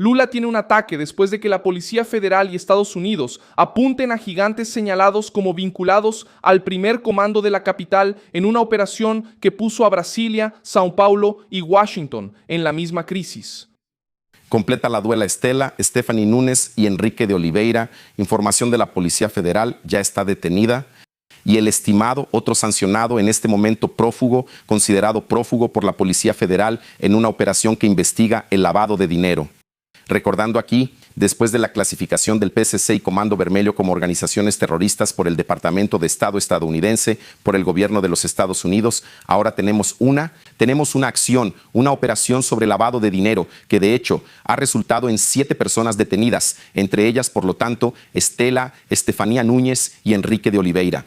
Lula tiene un ataque después de que la Policía Federal y Estados Unidos apunten a gigantes señalados como vinculados al primer comando de la capital en una operación que puso a Brasilia, São Paulo y Washington en la misma crisis. Completa la duela Estela, Stephanie Núñez y Enrique de Oliveira. Información de la Policía Federal, ya está detenida. Y el estimado, otro sancionado, en este momento prófugo, considerado prófugo por la Policía Federal en una operación que investiga el lavado de dinero. Recordando aquí, después de la clasificación del PSC y Comando Vermelho como organizaciones terroristas por el Departamento de Estado estadounidense, por el gobierno de los Estados Unidos, ahora tenemos una acción, una operación sobre lavado de dinero que de hecho ha resultado en 7 personas detenidas, entre ellas, por lo tanto, Estela, Estefanía Núñez y Enrique de Oliveira.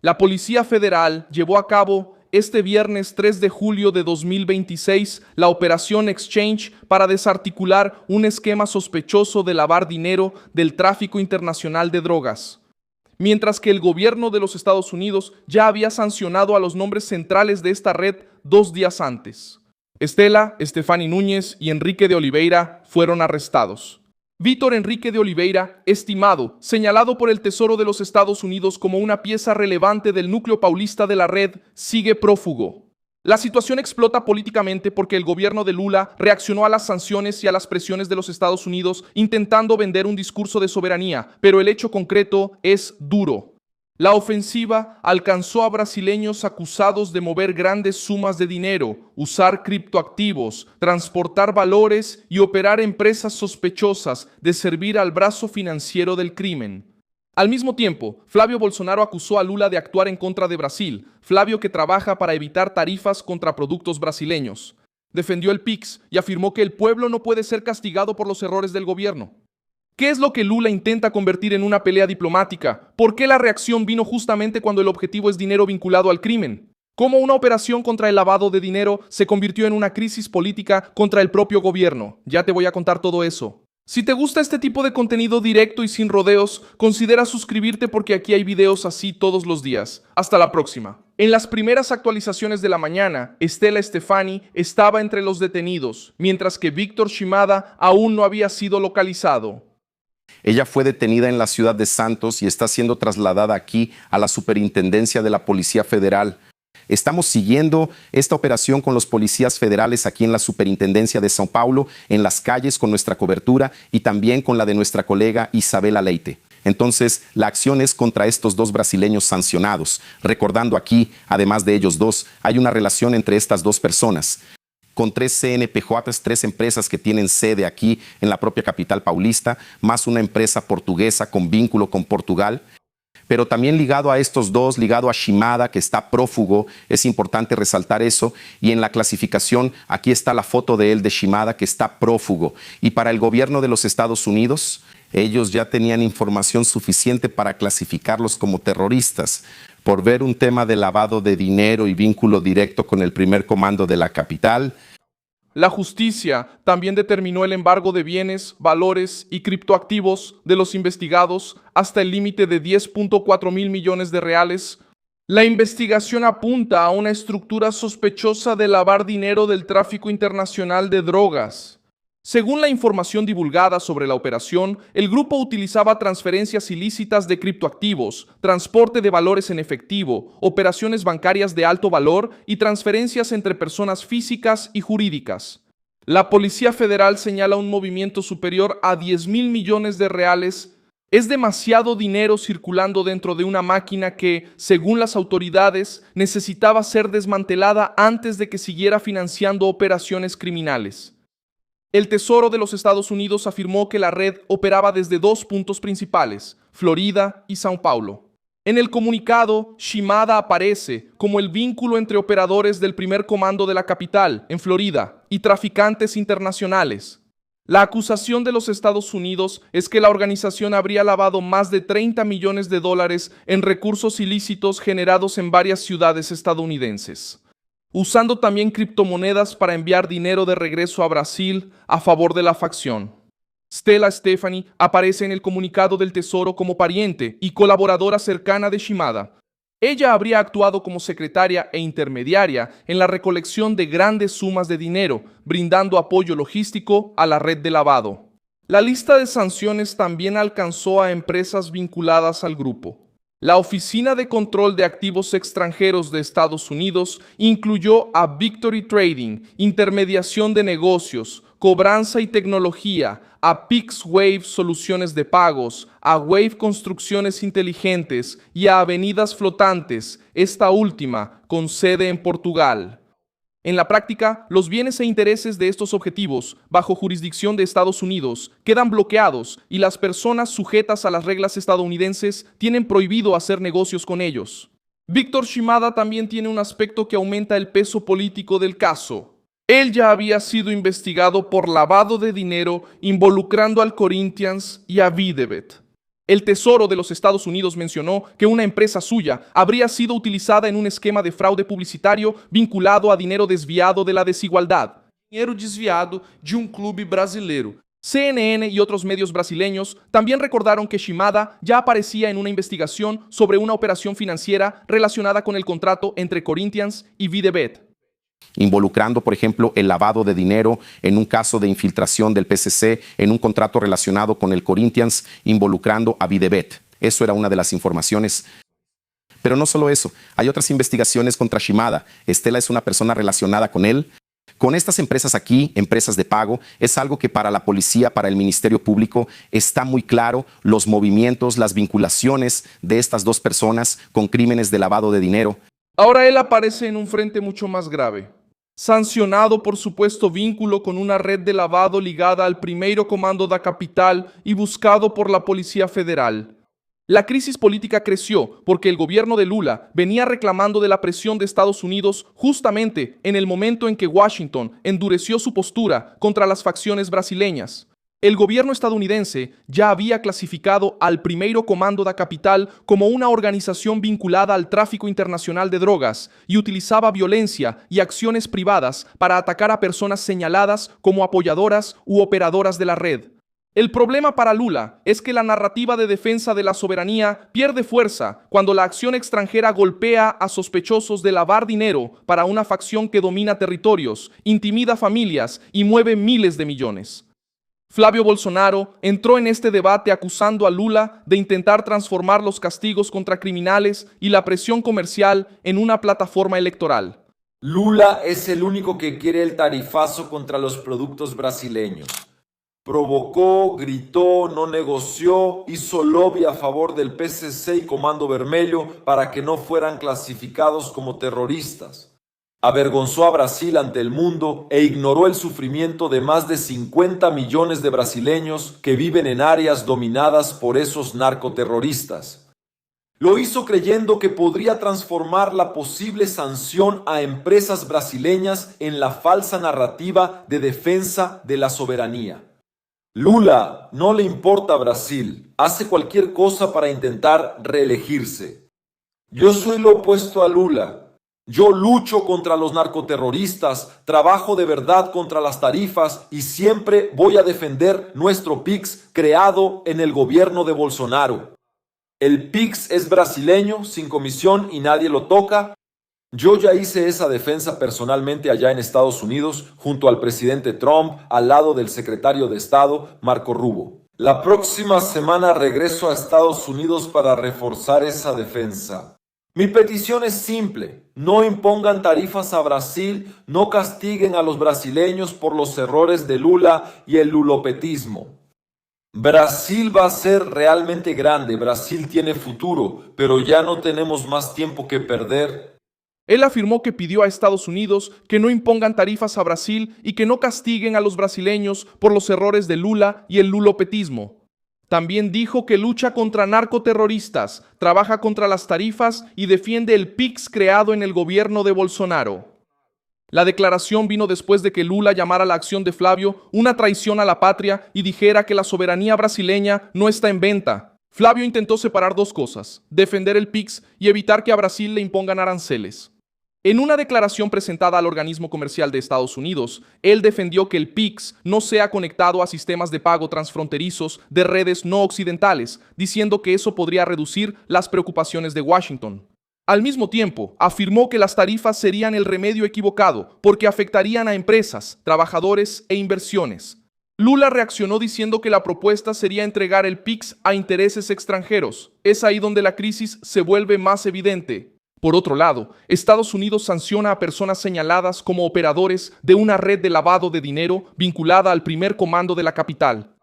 La Policía Federal llevó a cabo este viernes 3 de julio de 2026 la Operación Exchange para desarticular un esquema sospechoso de lavar dinero del tráfico internacional de drogas. Mientras que el gobierno de los Estados Unidos ya había sancionado a los nombres centrales de esta red 2 días antes. Estela, Stephanie Núñez y Enrique de Oliveira fueron arrestados. Víctor Enrique de Oliveira, estimado, señalado por el Tesoro de los Estados Unidos como una pieza relevante del núcleo paulista de la red, sigue prófugo. La situación explota políticamente porque el gobierno de Lula reaccionó a las sanciones y a las presiones de los Estados Unidos intentando vender un discurso de soberanía, pero el hecho concreto es duro. La ofensiva alcanzó a brasileños acusados de mover grandes sumas de dinero, usar criptoactivos, transportar valores y operar empresas sospechosas de servir al brazo financiero del crimen. Al mismo tiempo, Flavio Bolsonaro acusó a Lula de actuar en contra de Brasil, Flavio que trabaja para evitar tarifas contra productos brasileños. Defendió el PIX y afirmó que el pueblo no puede ser castigado por los errores del gobierno. ¿Qué es lo que Lula intenta convertir en una pelea diplomática? ¿Por qué la reacción vino justamente cuando el objetivo es dinero vinculado al crimen? ¿Cómo una operación contra el lavado de dinero se convirtió en una crisis política contra el propio gobierno? Ya te voy a contar todo eso. Si te gusta este tipo de contenido directo y sin rodeos, considera suscribirte porque aquí hay videos así todos los días. Hasta la próxima. En las primeras actualizaciones de la mañana, Estela Stephanie estaba entre los detenidos, mientras que Víctor Shimada aún no había sido localizado. Ella fue detenida en la ciudad de Santos y está siendo trasladada aquí a la Superintendencia de la Policía Federal. Estamos siguiendo esta operación con los policías federales aquí en la Superintendencia de São Paulo, en las calles con nuestra cobertura y también con la de nuestra colega Isabela Leite. Entonces, la acción es contra estos 2 brasileños sancionados. Recordando aquí, además de ellos 2, hay una relación entre estas 2 personas. Con 3 CNPJs, 3 empresas que tienen sede aquí en la propia capital paulista, más una empresa portuguesa con vínculo con Portugal. Pero también ligado a estos 2, ligado a Shimada, que está prófugo, es importante resaltar eso. Y en la clasificación, aquí está la foto de él, de Shimada, que está prófugo. Y para el gobierno de los Estados Unidos, ellos ya tenían información suficiente para clasificarlos como terroristas, por ver un tema de lavado de dinero y vínculo directo con el primer comando de la capital. La justicia también determinó el embargo de bienes, valores y criptoactivos de los investigados hasta el límite de 10.4 mil millones de reales. La investigación apunta a una estructura sospechosa de lavar dinero del tráfico internacional de drogas. Según la información divulgada sobre la operación, el grupo utilizaba transferencias ilícitas de criptoactivos, transporte de valores en efectivo, operaciones bancarias de alto valor y transferencias entre personas físicas y jurídicas. La Policía Federal señala un movimiento superior a 10.000 millones de reales. Es demasiado dinero circulando dentro de una máquina que, según las autoridades, necesitaba ser desmantelada antes de que siguiera financiando operaciones criminales. El Tesoro de los Estados Unidos afirmó que la red operaba desde 2 puntos principales, Florida y São Paulo. En el comunicado, Shimada aparece como el vínculo entre operadores del primer comando de la capital, en Florida, y traficantes internacionales. La acusación de los Estados Unidos es que la organización habría lavado más de 30 millones de dólares en recursos ilícitos generados en varias ciudades estadounidenses, usando también criptomonedas para enviar dinero de regreso a Brasil a favor de la facción. Stella Stephanie aparece en el comunicado del Tesoro como pariente y colaboradora cercana de Shimada. Ella habría actuado como secretaria e intermediaria en la recolección de grandes sumas de dinero, brindando apoyo logístico a la red de lavado. La lista de sanciones también alcanzó a empresas vinculadas al grupo. La Oficina de Control de Activos Extranjeros de Estados Unidos incluyó a Victory Trading, intermediación de negocios, cobranza y tecnología, a PixWave Soluciones de Pagos, a Wave Construcciones Inteligentes y a Avenidas Flotantes, esta última con sede en Portugal. En la práctica, los bienes e intereses de estos objetivos, bajo jurisdicción de Estados Unidos, quedan bloqueados y las personas sujetas a las reglas estadounidenses tienen prohibido hacer negocios con ellos. Víctor Shimada también tiene un aspecto que aumenta el peso político del caso. Él ya había sido investigado por lavado de dinero involucrando al Corinthians y a Videvet. El Tesoro de los Estados Unidos mencionó que una empresa suya habría sido utilizada en un esquema de fraude publicitario vinculado a dinero desviado de la desigualdad. Dinero desviado de un clube brasileiro. CNN y otros medios brasileños también recordaron que Shimada ya aparecía en una investigación sobre una operación financiera relacionada con el contrato entre Corinthians y Videvet, involucrando, por ejemplo, el lavado de dinero en un caso de infiltración del PCC en un contrato relacionado con el Corinthians, involucrando a Videvet. Eso era una de las informaciones. Pero no solo eso, hay otras investigaciones contra Shimada. Estela es una persona relacionada con él. Con estas empresas aquí, empresas de pago, es algo que para la policía, para el Ministerio Público, está muy claro los movimientos, las vinculaciones de estas dos personas con crímenes de lavado de dinero. Ahora él aparece en un frente mucho más grave, sancionado por supuesto vínculo con una red de lavado ligada al Primeiro Comando da Capital y buscado por la Policía Federal. La crisis política creció porque el gobierno de Lula venía reclamando de la presión de Estados Unidos justamente en el momento en que Washington endureció su postura contra las facciones brasileñas. El gobierno estadounidense ya había clasificado al Primeiro Comando da Capital como una organización vinculada al tráfico internacional de drogas y utilizaba violencia y acciones privadas para atacar a personas señaladas como apoyadoras u operadoras de la red. El problema para Lula es que la narrativa de defensa de la soberanía pierde fuerza cuando la acción extranjera golpea a sospechosos de lavar dinero para una facción que domina territorios, intimida familias y mueve miles de millones. Flavio Bolsonaro entró en este debate acusando a Lula de intentar transformar los castigos contra criminales y la presión comercial en una plataforma electoral. Lula es el único que quiere el tarifazo contra los productos brasileños. Provocó, gritó, no negoció, hizo lobby a favor del PCC y Comando Vermelho para que no fueran clasificados como terroristas. Avergonzó a Brasil ante el mundo e ignoró el sufrimiento de más de 50 millones de brasileños que viven en áreas dominadas por esos narcoterroristas. Lo hizo creyendo que podría transformar la posible sanción a empresas brasileñas en la falsa narrativa de defensa de la soberanía. Lula no le importa a Brasil, hace cualquier cosa para intentar reelegirse. Yo soy lo opuesto a Lula. Yo lucho contra los narcoterroristas, trabajo de verdad contra las tarifas y siempre voy a defender nuestro PIX creado en el gobierno de Bolsonaro. El PIX es brasileño, sin comisión y nadie lo toca. Yo ya hice esa defensa personalmente allá en Estados Unidos junto al presidente Trump, al lado del secretario de Estado, Marco Rubio. La próxima semana regreso a Estados Unidos para reforzar esa defensa. Mi petición es simple, no impongan tarifas a Brasil, no castiguen a los brasileños por los errores de Lula y el lulopetismo. Brasil va a ser realmente grande, Brasil tiene futuro, pero ya no tenemos más tiempo que perder. Él afirmó que pidió a Estados Unidos que no impongan tarifas a Brasil y que no castiguen a los brasileños por los errores de Lula y el lulopetismo. También dijo que lucha contra narcoterroristas, trabaja contra las tarifas y defiende el PIX creado en el gobierno de Bolsonaro. La declaración vino después de que Lula llamara la acción de Flavio una traición a la patria y dijera que la soberanía brasileña no está en venta. Flavio intentó separar dos cosas, defender el PIX y evitar que a Brasil le impongan aranceles. En una declaración presentada al organismo comercial de Estados Unidos, él defendió que el PIX no sea conectado a sistemas de pago transfronterizos de redes no occidentales, diciendo que eso podría reducir las preocupaciones de Washington. Al mismo tiempo, afirmó que las tarifas serían el remedio equivocado porque afectarían a empresas, trabajadores e inversiones. Lula reaccionó diciendo que la propuesta sería entregar el PIX a intereses extranjeros. Es ahí donde la crisis se vuelve más evidente. Por otro lado, Estados Unidos sanciona a personas señaladas como operadores de una red de lavado de dinero vinculada al primer comando de la capital.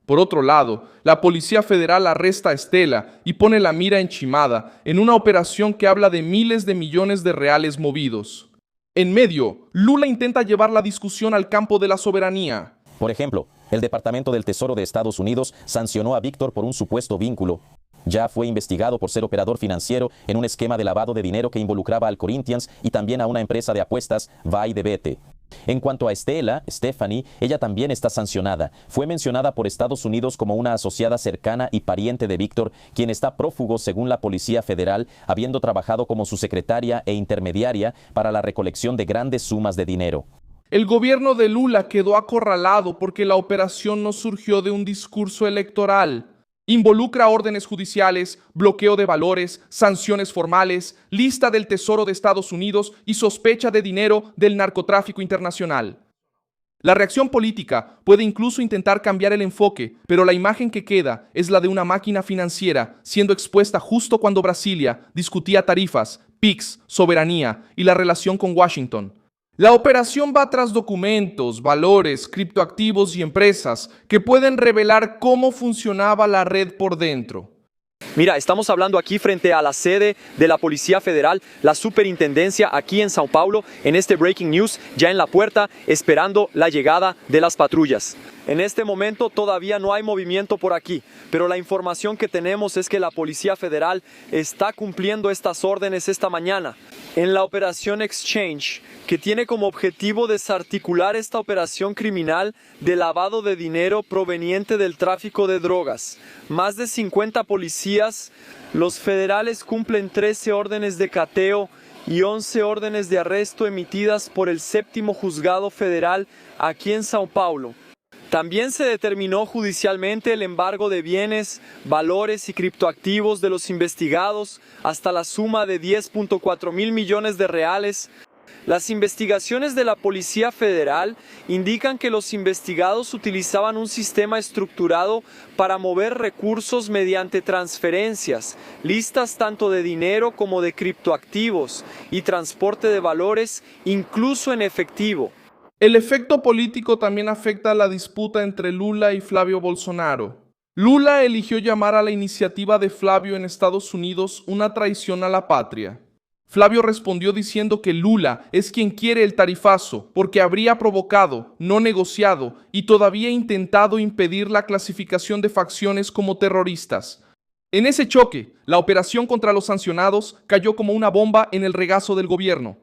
Por otro lado, la Policía Federal arresta a Estela y pone la mira en Chimada en una operación que habla de miles de millones de reales movidos. En medio, Lula intenta llevar la discusión al campo de la soberanía. Por ejemplo, el Departamento del Tesoro de Estados Unidos sancionó a Víctor por un supuesto vínculo. Ya fue investigado por ser operador financiero en un esquema de lavado de dinero que involucraba al Corinthians y también a una empresa de apuestas, Vai de Bete. En cuanto a Estela, Stephanie, ella también está sancionada. Fue mencionada por Estados Unidos como una asociada cercana y pariente de Víctor, quien está prófugo según la Policía Federal, habiendo trabajado como su secretaria e intermediaria para la recolección de grandes sumas de dinero. El gobierno de Lula quedó acorralado porque la operación no surgió de un discurso electoral. Involucra órdenes judiciales, bloqueo de valores, sanciones formales, lista del Tesoro de Estados Unidos y sospecha de dinero del narcotráfico internacional. La reacción política puede incluso intentar cambiar el enfoque, pero la imagen que queda es la de una máquina financiera siendo expuesta justo cuando Brasilia discutía tarifas, PIX, soberanía y la relación con Washington. La operación va tras documentos, valores, criptoactivos y empresas que pueden revelar cómo funcionaba la red por dentro. Mira, estamos hablando aquí frente a la sede de la Policía Federal, la superintendencia aquí en Sao Paulo, en este Breaking News, ya en la puerta, esperando la llegada de las patrullas. En este momento todavía no hay movimiento por aquí, pero la información que tenemos es que la Policía Federal está cumpliendo estas órdenes esta mañana. En la operación Exchange, que tiene como objetivo desarticular esta operación criminal de lavado de dinero proveniente del tráfico de drogas. Más de 50 policías, los federales cumplen 13 órdenes de cateo y 11 órdenes de arresto emitidas por el 7º Juzgado Federal aquí en Sao Paulo. También se determinó judicialmente el embargo de bienes, valores y criptoactivos de los investigados hasta la suma de 10.4 mil millones de reales. Las investigaciones de la Policía Federal indican que los investigados utilizaban un sistema estructurado para mover recursos mediante transferencias, listas tanto de dinero como de criptoactivos y transporte de valores, incluso en efectivo. El efecto político también afecta a la disputa entre Lula y Flavio Bolsonaro. Lula eligió llamar a la iniciativa de Flavio en Estados Unidos una traición a la patria. Flavio respondió diciendo que Lula es quien quiere el tarifazo porque habría provocado, no negociado y todavía intentado impedir la clasificación de facciones como terroristas. En ese choque, la operación contra los sancionados cayó como una bomba en el regazo del gobierno.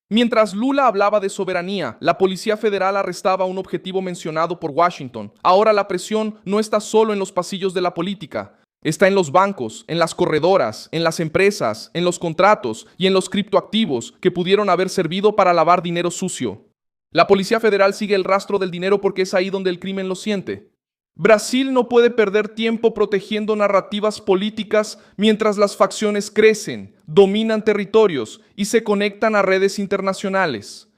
Mientras Lula hablaba de soberanía, la Policía Federal arrestaba un objetivo mencionado por Washington. Ahora la presión no está solo en los pasillos de la política. Está en los bancos, en las corredoras, en las empresas, en los contratos y en los criptoactivos que pudieron haber servido para lavar dinero sucio. La Policía Federal sigue el rastro del dinero porque es ahí donde el crimen lo siente. Brasil no puede perder tiempo protegiendo narrativas políticas mientras las facciones crecen, dominan territorios y se conectan a redes internacionales.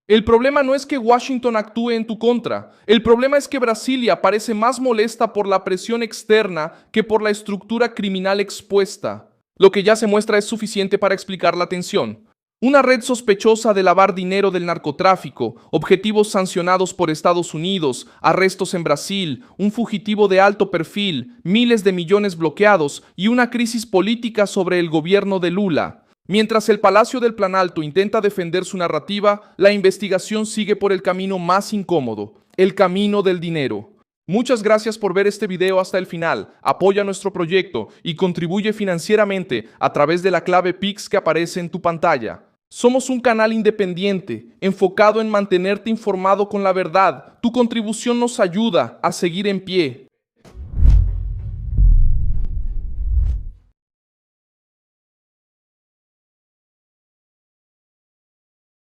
El problema no es que Washington actúe en tu contra. El problema es que Brasilia parece más molesta por la presión externa que por la estructura criminal expuesta. Lo que ya se muestra es suficiente para explicar la tensión. Una red sospechosa de lavar dinero del narcotráfico, objetivos sancionados por Estados Unidos, arrestos en Brasil, un fugitivo de alto perfil, miles de millones bloqueados y una crisis política sobre el gobierno de Lula. Mientras el Palacio del Planalto intenta defender su narrativa, la investigación sigue por el camino más incómodo, el camino del dinero. Muchas gracias por ver este video hasta el final. Apoya nuestro proyecto y contribuye financieramente a través de la clave PIX que aparece en tu pantalla. Somos un canal independiente, enfocado en mantenerte informado con la verdad. Tu contribución nos ayuda a seguir en pie.